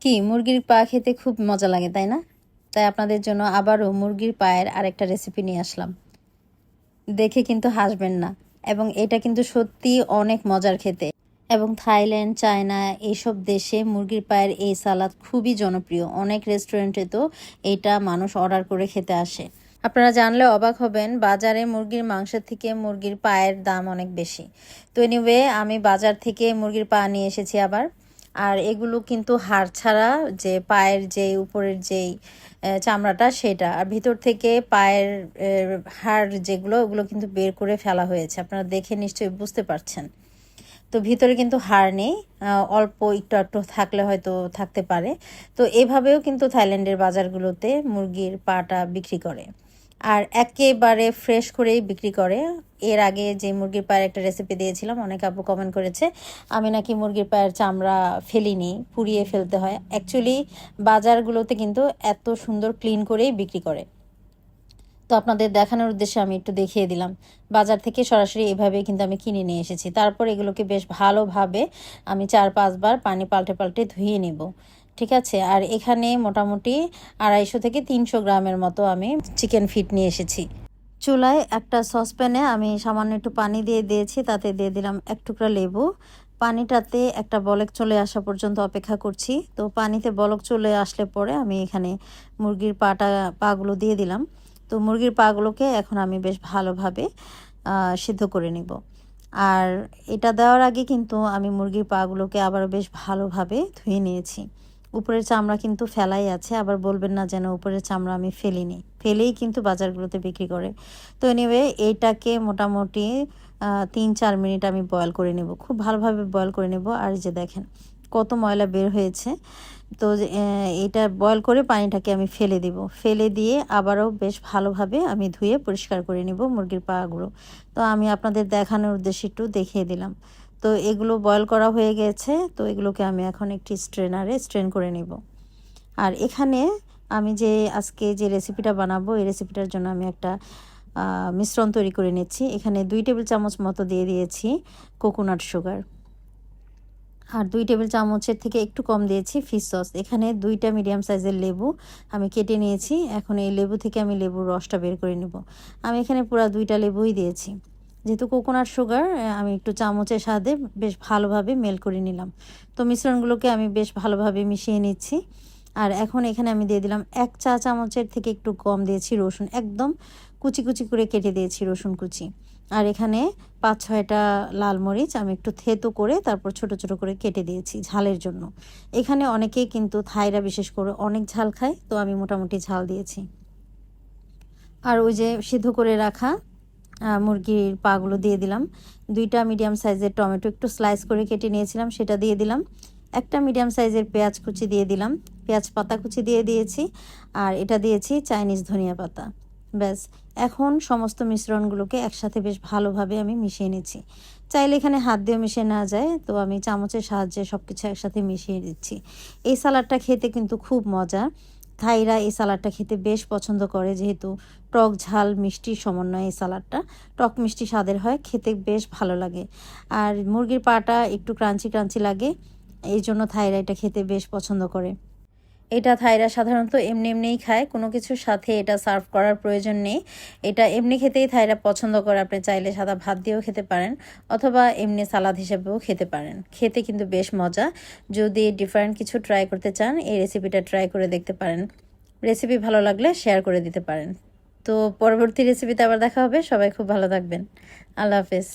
কি মুরগির পা খেতে খুব মজা লাগে তাই না? তাই আপনাদের জন্য আবারও মুরগির পায়ের আরেকটা রেসিপি নিয়ে আসলাম। দেখে কিন্তু হাসবেন না। এবং এটা কিন্তু সত্যি অনেক মজার খেতে। এবং থাইল্যান্ড, চায়না এইসব দেশে মুরগির পায়ের এই সালাদ খুবই জনপ্রিয়। অনেক রেস্টুরেন্টে তো এটা মানুষ অর্ডার করে খেতে আসে। আপনারা জানলে অবাক হবেন, বাজারে মুরগির মাংসের থেকে মুরগির পায়ের দাম অনেক বেশি। তো এনিওয়ে আমি বাজার থেকে মুরগির পা নিয়ে এসেছি আবার। আর এগুলো কিন্তু হাড় ছাড়া, যে পায়ের যে উপরের যেই চামড়াটা সেটা, আর ভিতর থেকে পায়ের হাড় যেগুলো, ওগুলো কিন্তু বের করে ফেলা হয়েছে। আপনারা দেখে নিশ্চয়ই বুঝতে পারছেন। তো ভিতরে কিন্তু হাড় নেই, অল্প একটু একটু থাকলে হয়তো থাকতে পারে। তো এভাবেও কিন্তু থাইল্যান্ডের বাজারগুলোতে মুরগির পাটা বিক্রি করে, আর একেবারে ফ্রেশ করেই বিক্রি করে। এর আগে যে মুরগির পায়ের একটা রেসিপি দিয়েছিলাম, অনেক আপু কমেন্ট করেছে আমি নাকি মুরগির পায়ের চামড়া ফেলিনি, পুড়িয়ে ফেলতে হয়। অ্যাকচুয়ালি বাজারগুলোতে কিন্তু এত সুন্দর ক্লিন করেই বিক্রি করে। তো আপনাদের দেখানোর উদ্দেশ্যে আমি একটু দেখিয়ে দিলাম। বাজার থেকে সরাসরি এভাবে কিন্তু আমি কিনে নিয়ে এসেছি। তারপর এগুলোকে বেশ ভালোভাবে আমি 4-5 বার পানি পাল্টে পাল্টে ধুয়ে নেব, ঠিক আছে। আর এখানে মোটামুটি 250 থেকে 300 গ্রামের মতো আমি চিকেন ফিট নিয়ে এসেছি। চুলায় একটা সসপ্যানে আমি সামান্য একটু পানি দিয়ে দিয়েছি, তাতে দিয়ে দিলাম 1 টুকরা লেবু। পানিটাতে একটা বলক চলে আসা পর্যন্ত অপেক্ষা করছি। তো পানিতে বলক চলে আসলে পরে আমি এখানে মুরগির পাগুলো দিয়ে দিলাম। তো মুরগির পাগুলোকে এখন আমি বেশ ভালোভাবে সিদ্ধ করে নিব। আর এটা দেওয়ার আগে কিন্তু আমি মুরগির পাগুলোকে আবার বেশ ভালোভাবে ধুয়ে নিয়েছি। উপরের চামড়া কিন্তু ফেলাই আছে, আবার বলবেন না যেন উপরের চামড়া আমি ফেলিনি, ফেলেই কিন্তু বাজারগুলোতে বিক্রি করে। তো এনিওয়ে এইটাকে মোটামুটি 3-4 মিনিট আমি বয়েল করে নেব, খুব ভালোভাবে বয়েল করে নেব। আর যে দেখেন কত ময়লা বের হয়েছে। তো এটা বয়েল করে পানিটাকে আমি ফেলে দেব, ফেলে দিয়ে আবারও বেশ ভালোভাবে আমি ধুয়ে পরিষ্কার করে নেব মুরগির পাগুলো। তো আমি আপনাদের দেখানোর উদ্দেশ্যে একটু দেখিয়ে দিলাম। তো এগুলো বয়েল করা হয়ে গেছে। তো এগুলোকে আমি এখন একটি স্ট্রেনারে স্ট্রেন করে নেব। আর এখানে আমি যে আজকে যে রেসিপিটা বানাবো, এই রেসিপিটার জন্য আমি একটা মিশ্রণ তৈরি করে নিচ্ছি। এখানে 2 টেবিল চামচ মতো দিয়ে দিয়েছি কোকোনাট সুগার, আর 2 টেবিল চামচের থেকে একটু কম দিয়েছি ফিশ সস। এখানে 2টা মিডিয়াম সাইজের লেবু আমি কেটে নিয়েছি। এখন এই লেবু থেকে আমি লেবুর রসটা বের করে নেব। আমি এখানে পুরো 2টা লেবুই দিয়েছি। যেহেতু কোকোনাট সুগার, আমি একটু চামচের সাহায্যে বেশ ভালোভাবে মেল্ট করে নিলাম। তো মিশ্রণগুলোকে আমি বেশ ভালোভাবে মিশিয়ে নিচ্ছি। আর এখন এখানে আমি দিয়ে দিলাম 1 চা চামচের থেকে একটু কম দিয়েছি রসুন, একদম কুচি কুচি করে কেটে দিয়েছি রসুন কুচি। আর এখানে 5-6টা লাল মরিচ আমি একটু থেতো করে তারপর ছোট ছোট করে কেটে দিয়েছি ঝালের জন্য। এখানে অনেকেই কিন্তু থাইরা বিশেষ করে অনেক ঝাল খায়, তো আমি মোটামুটি ঝাল দিয়েছি। আর ওই যে সিদ্ধ করে রাখা মুরগির পাগুলো দিয়ে দিলাম। 2টা মিডিয়াম সাইজের টমেটো একটু স্লাইস করে কেটে নিয়েছিলাম, সেটা দিয়ে দিলাম। একটা মিডিয়াম সাইজের পেঁয়াজ কুচি দিয়ে দিলাম, পেঁয়াজ পাতা কুচি দিয়ে দিয়েছি। আর এটা দিয়েছি চাইনিজ ধনিয়া পাতা। ব্যাস, এখন সমস্ত মিশ্রণগুলোকে একসাথে বেশ ভালোভাবে আমি মিশিয়ে নিচ্ছি। চাইলে এখানে হাত দিয়ে মিশিয়ে নেওয়া যায়, তো আমি চামচের সাহায্যে সব কিছু একসাথে মিশিয়ে দিচ্ছি। এই সালাডটা খেতে কিন্তু খুব মজা। থাইরা এই সালাডটা খেতে বেশ পছন্দ করে, যেহেতু টক ঝাল মিষ্টির সমন্বয়ে এই সালাডটা টক মিষ্টি স্বাদের হয়, খেতে বেশ ভালো লাগে। আর মুরগির পাটা একটু ক্রাঞ্চি ক্রাঞ্চি লাগে, এই জন্য থাইরা এটা খেতে বেশ পছন্দ করে। এটা থাইরা সাধারণত এমনি এমনিই খায়, কোনো কিছুর সাথে এটা সার্ভ করার প্রয়োজন নেই। এটা এমনি খেতেই থাইরা পছন্দ করে। আপনি চাইলে সাদা ভাত দিয়েও খেতে পারেন, অথবা এমনি সালাদ হিসেবেও খেতে পারেন। খেতে কিন্তু বেশ মজা। যদি ডিফারেন্ট কিছু ট্রাই করতে চান, এই রেসিপিটা ট্রাই করে দেখতে পারেন। রেসিপি ভালো লাগলে শেয়ার করে দিতে পারেন। তো পরবর্তী রেসিপিতে আবার দেখা হবে। সবাই খুব ভালো থাকবেন। আল্লাহ হাফেজ।